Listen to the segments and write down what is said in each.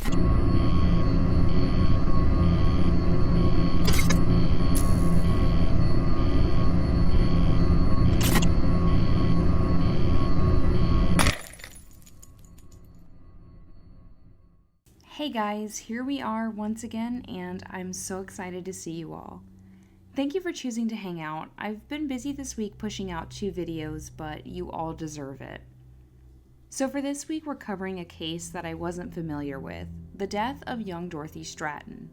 Hey guys, here we are once again, and I'm so excited to see you all. Thank you for choosing to hang out. I've been busy this week pushing out 2 videos, but you all deserve it. So for this week, we're covering a case that I wasn't familiar with, the death of young Dorothy Stratten.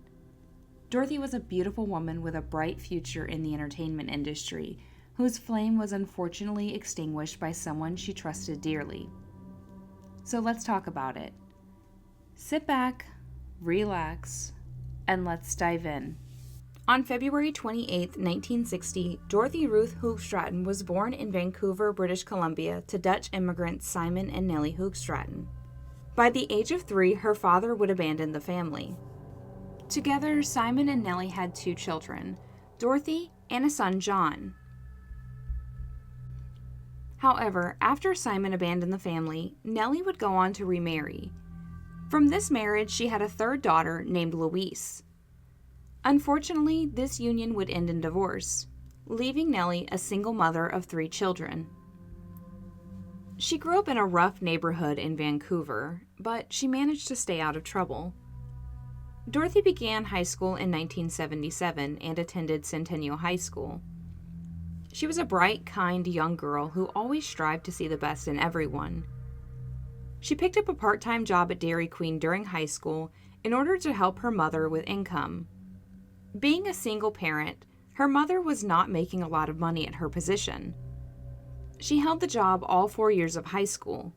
Dorothy was a beautiful woman with a bright future in the entertainment industry, whose flame was unfortunately extinguished by someone she trusted dearly. So let's talk about it. Sit back, relax, and let's dive in. On February 28, 1960, Dorothy Ruth Hoogstraten was born in Vancouver, British Columbia, to Dutch immigrants Simon and Nellie Hoogstraten. By the age of 3, her father would abandon the family. Together, Simon and Nellie had 2 children, Dorothy and a son, John. However, after Simon abandoned the family, Nellie would go on to remarry. From this marriage, she had a 3rd daughter named Louise. Unfortunately, this union would end in divorce, leaving Nellie a single mother of 3 children. She grew up in a rough neighborhood in Vancouver, but she managed to stay out of trouble. Dorothy began high school in 1977 and attended Centennial High School. She was a bright, kind young girl who always strived to see the best in everyone. She picked up a part-time job at Dairy Queen during high school in order to help her mother with income. Being a single parent, her mother was not making a lot of money at her position. She held the job all 4 years of high school.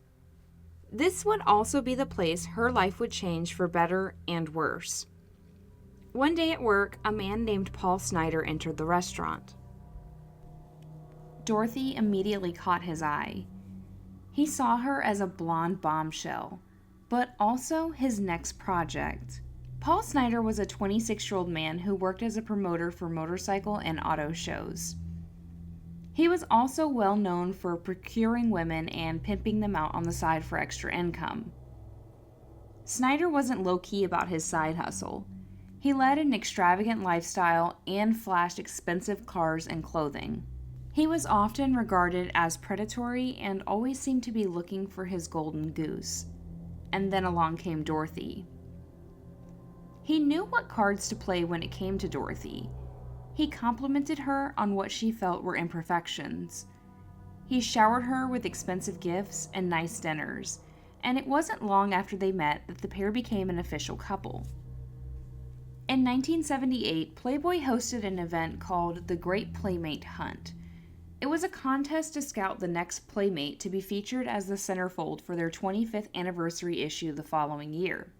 This would also be the place her life would change for better and worse. One day at work, a man named Paul Snyder entered the restaurant. Dorothy immediately caught his eye. He saw her as a blonde bombshell, but also his next project. Paul Snyder was a 26-year-old man who worked as a promoter for motorcycle and auto shows. He was also well known for procuring women and pimping them out on the side for extra income. Snyder wasn't low-key about his side hustle. He led an extravagant lifestyle and flashed expensive cars and clothing. He was often regarded as predatory and always seemed to be looking for his golden goose. And then along came Dorothy. He knew what cards to play when it came to Dorothy. He complimented her on what she felt were imperfections. He showered her with expensive gifts and nice dinners, and it wasn't long after they met that the pair became an official couple. In 1978, Playboy hosted an event called the Great Playmate Hunt. It was a contest to scout the next playmate to be featured as the centerfold for their 25th anniversary issue the following year.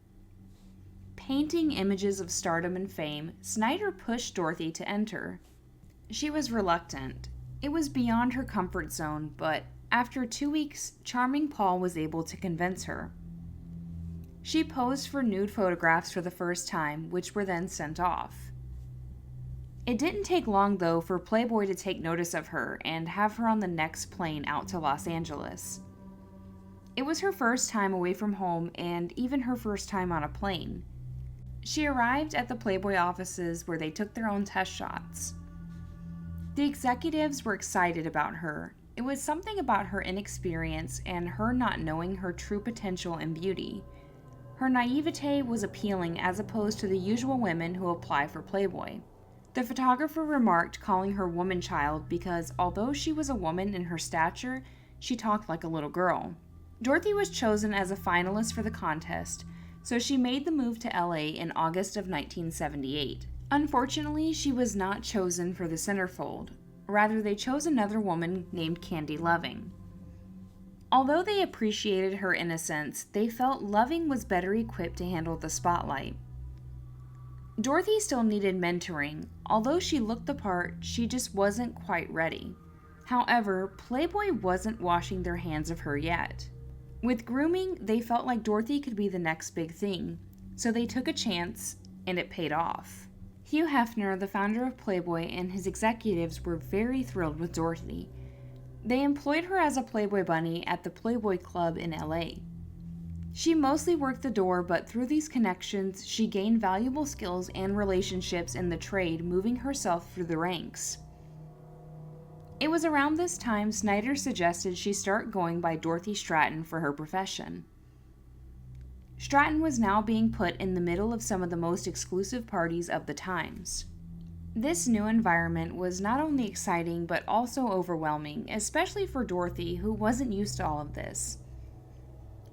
Painting images of stardom and fame, Snyder pushed Dorothy to enter. She was reluctant. It was beyond her comfort zone, but after 2 weeks, charming Paul was able to convince her. She posed for nude photographs for the first time, which were then sent off. It didn't take long, though, for Playboy to take notice of her and have her on the next plane out to Los Angeles. It was her first time away from home and even her first time on a plane. She arrived at the Playboy offices where they took their own test shots. The executives were excited about her. It was something about her inexperience and her not knowing her true potential and beauty. Her naivete was appealing as opposed to the usual women who apply for Playboy. The photographer remarked calling her woman child because although she was a woman in her stature, she talked like a little girl. Dorothy was chosen as a finalist for the contest, so she made the move to LA in August of 1978. Unfortunately, she was not chosen for the centerfold. Rather, they chose another woman named Candy Loving. Although they appreciated her innocence, they felt Loving was better equipped to handle the spotlight. Dorothy still needed mentoring. Although she looked the part, she just wasn't quite ready. However, Playboy wasn't washing their hands of her yet. With grooming, they felt like Dorothy could be the next big thing, so they took a chance, and it paid off. Hugh Hefner, the founder of Playboy, and his executives were very thrilled with Dorothy. They employed her as a Playboy bunny at the Playboy Club in LA. She mostly worked the door, but through these connections, she gained valuable skills and relationships in the trade, moving herself through the ranks. It was around this time Snyder suggested she start going by Dorothy Stratten for her profession. Stratten was now being put in the middle of some of the most exclusive parties of the times. This new environment was not only exciting but also overwhelming, especially for Dorothy, who wasn't used to all of this.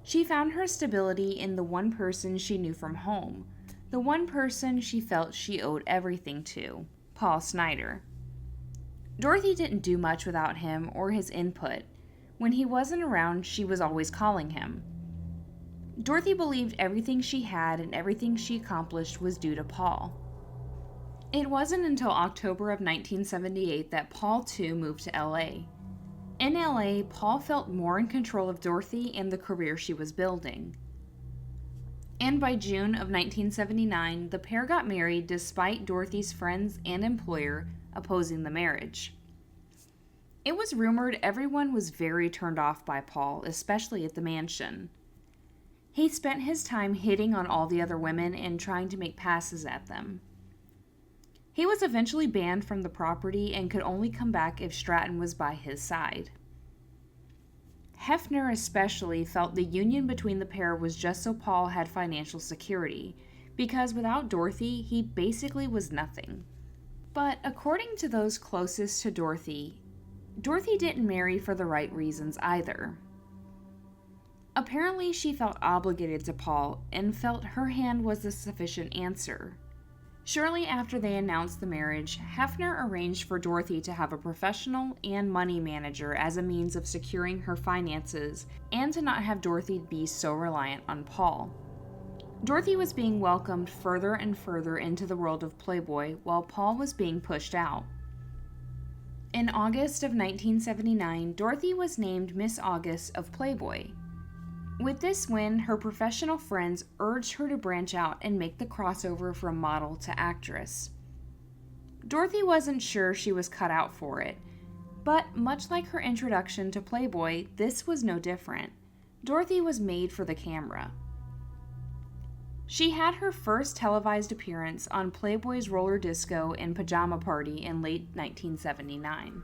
She found her stability in the one person she knew from home, the one person she felt she owed everything to, Paul Snyder. Dorothy didn't do much without him or his input. When he wasn't around, she was always calling him. Dorothy believed everything she had and everything she accomplished was due to Paul. It wasn't until October of 1978 that Paul too moved to LA. In LA, Paul felt more in control of Dorothy and the career she was building. And by June of 1979, the pair got married despite Dorothy's friends and employer opposing the marriage. It was rumored everyone was very turned off by Paul, especially at the mansion. He spent his time hitting on all the other women and trying to make passes at them. He was eventually banned from the property and could only come back if Stratten was by his side. Hefner especially felt the union between the pair was just so Paul had financial security, because without Dorothy, he basically was nothing. But according to those closest to Dorothy didn't marry for the right reasons either. Apparently, she felt obligated to Paul and felt her hand was the sufficient answer. Shortly after they announced the marriage, Hefner arranged for Dorothy to have a professional and money manager as a means of securing her finances and to not have Dorothy be so reliant on Paul. Dorothy was being welcomed further and further into the world of Playboy while Paul was being pushed out. In August of 1979, Dorothy was named Miss August of Playboy. With this win, her professional friends urged her to branch out and make the crossover from model to actress. Dorothy wasn't sure she was cut out for it, but much like her introduction to Playboy, this was no different. Dorothy was made for the camera. She had her first televised appearance on Playboy's Roller Disco and Pajama Party in late 1979.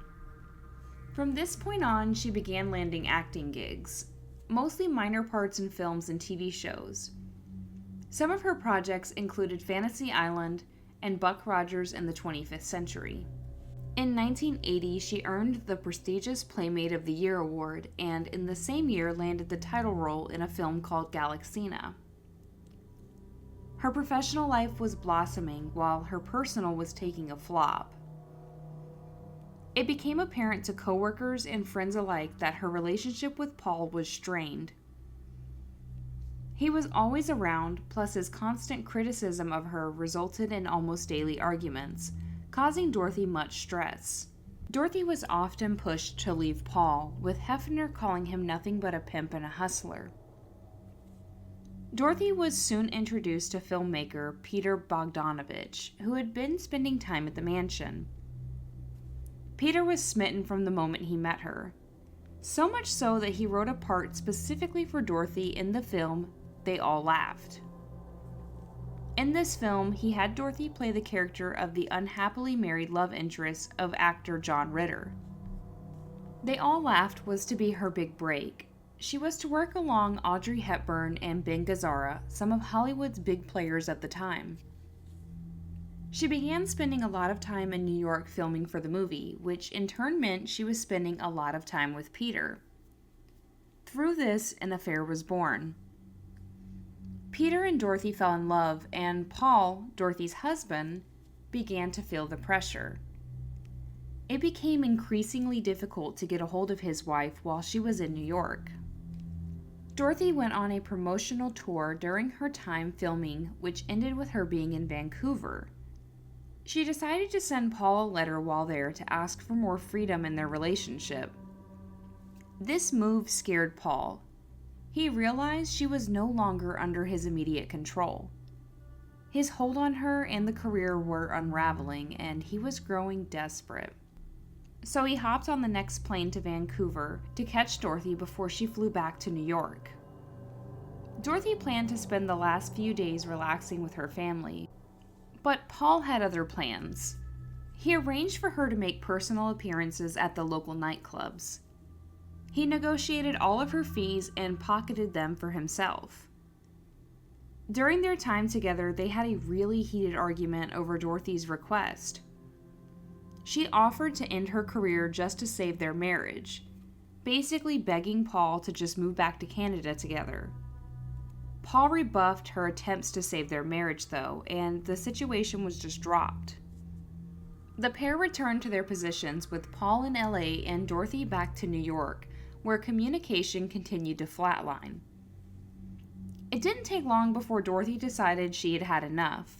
From this point on, she began landing acting gigs, mostly minor parts in films and TV shows. Some of her projects included Fantasy Island and Buck Rogers in the 25th Century. In 1980, she earned the prestigious Playmate of the Year award and in the same year landed the title role in a film called Galaxina. Her professional life was blossoming while her personal was taking a flop. It became apparent to coworkers and friends alike that her relationship with Paul was strained. He was always around, plus his constant criticism of her resulted in almost daily arguments, causing Dorothy much stress. Dorothy was often pushed to leave Paul, with Hefner calling him nothing but a pimp and a hustler. Dorothy was soon introduced to filmmaker Peter Bogdanovich, who had been spending time at the mansion. Peter was smitten from the moment he met her, so much so that he wrote a part specifically for Dorothy in the film They All Laughed. In this film, he had Dorothy play the character of the unhappily married love interest of actor John Ritter. They All Laughed was to be her big break. She was to work along Audrey Hepburn and Ben Gazzara, some of Hollywood's big players at the time. She began spending a lot of time in New York filming for the movie, which in turn meant she was spending a lot of time with Peter. Through this, an affair was born. Peter and Dorothy fell in love, and Paul, Dorothy's husband, began to feel the pressure. It became increasingly difficult to get a hold of his wife while she was in New York. Dorothy went on a promotional tour during her time filming, which ended with her being in Vancouver. She decided to send Paul a letter while there to ask for more freedom in their relationship. This move scared Paul. He realized she was no longer under his immediate control. His hold on her and the career were unraveling, and he was growing desperate. So he hopped on the next plane to Vancouver to catch Dorothy before she flew back to New York. Dorothy planned to spend the last few days relaxing with her family, but Paul had other plans. He arranged for her to make personal appearances at the local nightclubs. He negotiated all of her fees and pocketed them for himself. During their time together, they had a really heated argument over Dorothy's request. She offered to end her career just to save their marriage, basically begging Paul to just move back to Canada together. Paul rebuffed her attempts to save their marriage, though, and the situation was just dropped. The pair returned to their positions with Paul in LA and Dorothy back to New York, where communication continued to flatline. It didn't take long before Dorothy decided she had had enough.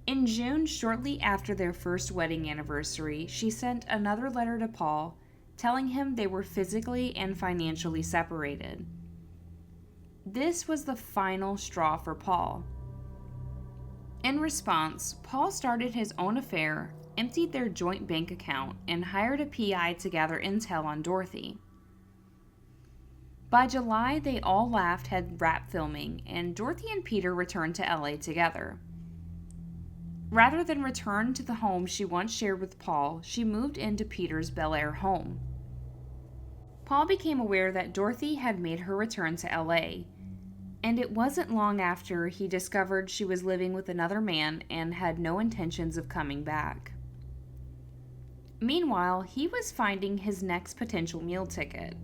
In June, shortly after their first wedding anniversary, she sent another letter to Paul, telling him they were physically and financially separated. This was the final straw for Paul. In response, Paul started his own affair, emptied their joint bank account, and hired a PI to gather intel on Dorothy. By July, they all laughed had wrapped filming, and Dorothy and Peter returned to LA together. Rather than return to the home she once shared with Paul, she moved into Peter's Bel Air home. Paul became aware that Dorothy had made her return to LA, and it wasn't long after he discovered she was living with another man and had no intentions of coming back. Meanwhile, he was finding his next potential meal ticket,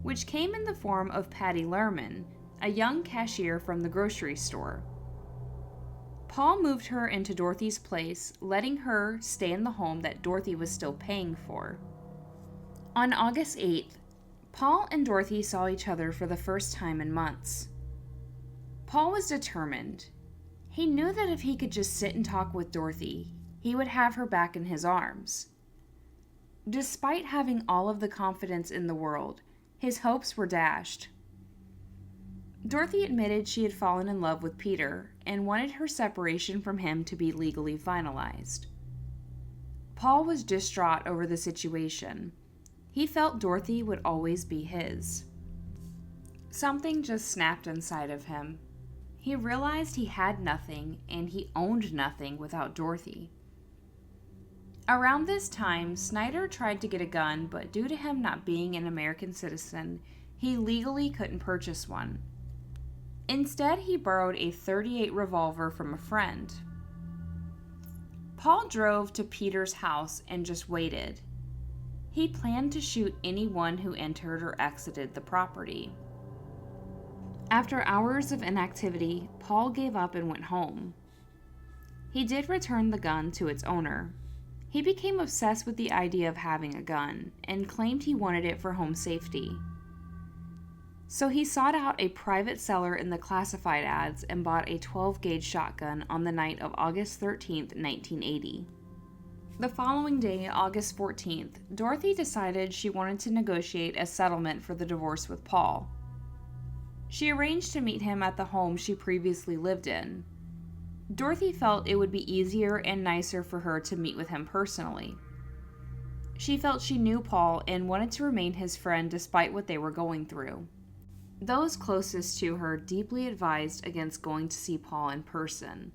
which came in the form of Patty Lerman, a young cashier from the grocery store. Paul moved her into Dorothy's place, letting her stay in the home that Dorothy was still paying for. On August 8th, Paul and Dorothy saw each other for the first time in months. Paul was determined. He knew that if he could just sit and talk with Dorothy, he would have her back in his arms. Despite having all of the confidence in the world, his hopes were dashed. Dorothy admitted she had fallen in love with Peter and wanted her separation from him to be legally finalized. Paul was distraught over the situation. He felt Dorothy would always be his. Something just snapped inside of him. He realized he had nothing and he owned nothing without Dorothy. Around this time, Snyder tried to get a gun, but due to him not being an American citizen, he legally couldn't purchase one. Instead, he borrowed a .38 revolver from a friend. Paul drove to Peter's house and just waited. He planned to shoot anyone who entered or exited the property. After hours of inactivity, Paul gave up and went home. He did return the gun to its owner. He became obsessed with the idea of having a gun and claimed he wanted it for home safety. So he sought out a private seller in the classified ads and bought a 12-gauge shotgun on the night of August 13, 1980. The following day, August 14th, Dorothy decided she wanted to negotiate a settlement for the divorce with Paul. She arranged to meet him at the home she previously lived in. Dorothy felt it would be easier and nicer for her to meet with him personally. She felt she knew Paul and wanted to remain his friend despite what they were going through. Those closest to her deeply advised against going to see Paul in person,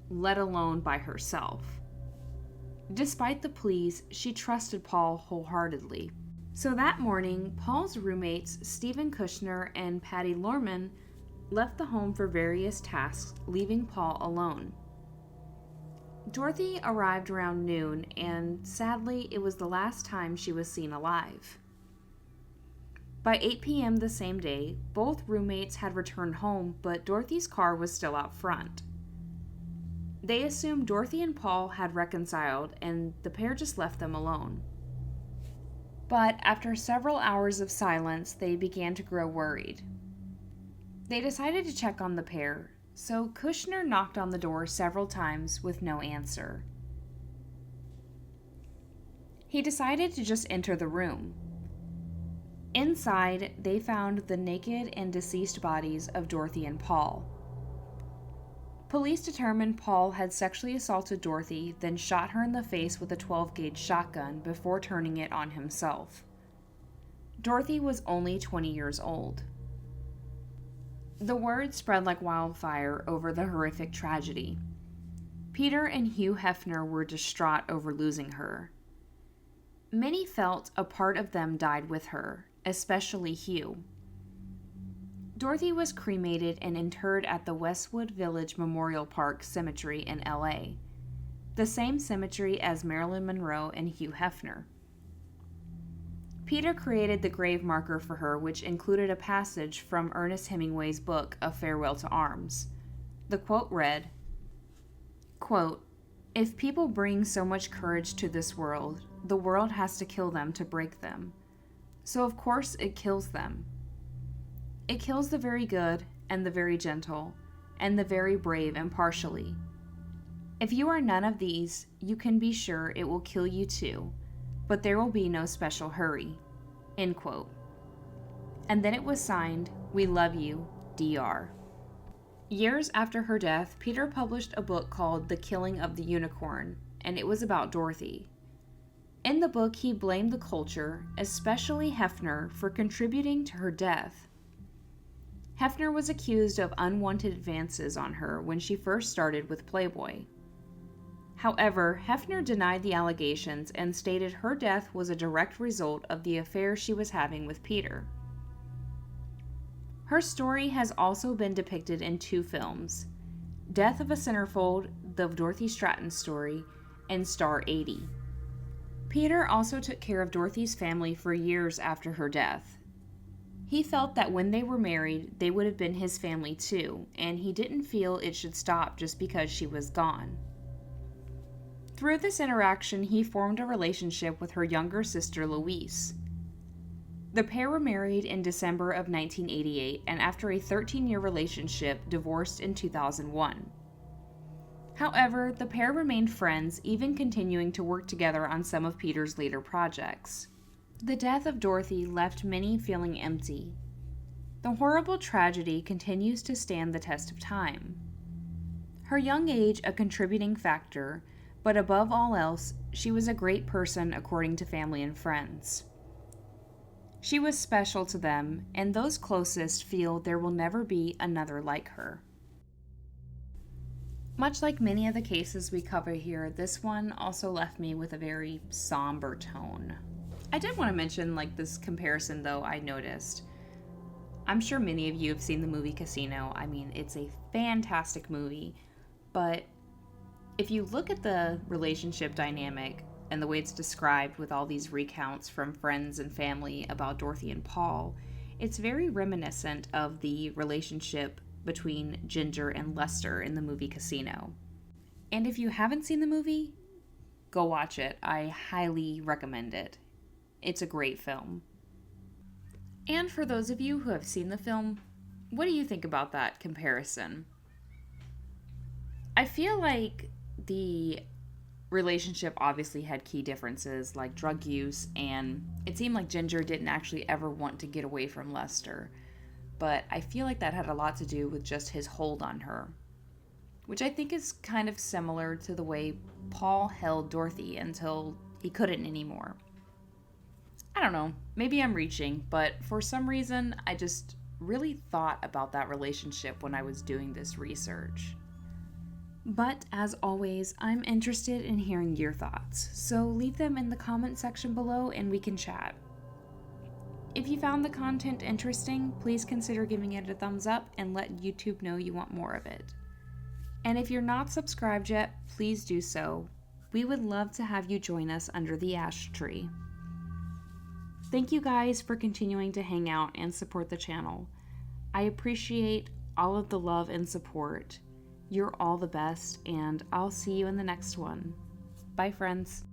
let alone by herself. Despite the pleas, she trusted Paul wholeheartedly. So that morning, Paul's roommates, Stephen Kushner and Patty Lorman, left the home for various tasks, leaving Paul alone. Dorothy arrived around noon, and sadly, it was the last time she was seen alive. By 8 p.m. the same day, both roommates had returned home, but Dorothy's car was still out front. They assumed Dorothy and Paul had reconciled, and the pair just left them alone. But after several hours of silence, they began to grow worried. They decided to check on the pair, so Kushner knocked on the door several times with no answer. He decided to just enter the room. Inside, they found the naked and deceased bodies of Dorothy and Paul. Police determined Paul had sexually assaulted Dorothy, then shot her in the face with a 12-gauge shotgun before turning it on himself. Dorothy was only 20 years old. The word spread like wildfire over the horrific tragedy. Peter and Hugh Hefner were distraught over losing her. Many felt a part of them died with her, especially Hugh. Dorothy was cremated and interred at the Westwood Village Memorial Park Cemetery in LA, the same cemetery as Marilyn Monroe and Hugh Hefner. Peter created the grave marker for her, which included a passage from Ernest Hemingway's book, A Farewell to Arms. The quote read, quote, "If people bring so much courage to this world, the world has to kill them to break them. So of course it kills them. It kills the very good and the very gentle and the very brave impartially. If you are none of these, you can be sure it will kill you too, but there will be no special hurry." End quote. And then it was signed, "We love you, Dr." Years after her death, Peter published a book called The Killing of the Unicorn, and it was about Dorothy. In the book, he blamed the culture, especially Hefner, for contributing to her death. Hefner was accused of unwanted advances on her when she first started with Playboy. However, Hefner denied the allegations and stated her death was a direct result of the affair she was having with Peter. Her story has also been depicted in 2 films, Death of a Centerfold, the Dorothy Stratten story, and Star 80. Peter also took care of Dorothy's family for years after her death. He felt that when they were married, they would have been his family too, and he didn't feel it should stop just because she was gone. Through this interaction, he formed a relationship with her younger sister, Louise. The pair were married in December of 1988, and after a 13-year relationship, divorced in 2001. However, the pair remained friends, even continuing to work together on some of Peter's later projects. The death of Dorothy left many feeling empty. The horrible tragedy continues to stand the test of time. Her young age a contributing factor, but above all else, she was a great person according to family and friends. She was special to them, and those closest feel there will never be another like her. Much like many of the cases we cover here, this one also left me with a very somber tone. I did want to mention this comparison though I noticed. I'm sure many of you have seen the movie Casino. I mean, it's a fantastic movie, but if you look at the relationship dynamic and the way it's described with all these recounts from friends and family about Dorothy and Paul, it's very reminiscent of the relationship between Ginger and Lester in the movie Casino. And if you haven't seen the movie, go watch it. I highly recommend it. It's a great film. And for those of you who have seen the film, what do you think about that comparison? I feel like the relationship obviously had key differences like drug use, and it seemed like Ginger didn't actually ever want to get away from Lester. But I feel like that had a lot to do with just his hold on her, which I think is kind of similar to the way Paul held Dorothy until he couldn't anymore. I don't know, maybe I'm reaching, but for some reason I just really thought about that relationship when I was doing this research. But as always, I'm interested in hearing your thoughts, so leave them in the comment section below and we can chat. If you found the content interesting, please consider giving it a thumbs up and let YouTube know you want more of it. And if you're not subscribed yet, please do so. We would love to have you join us under the ash tree. Thank you guys for continuing to hang out and support the channel. I appreciate all of the love and support. You're all the best, and I'll see you in the next one. Bye, friends.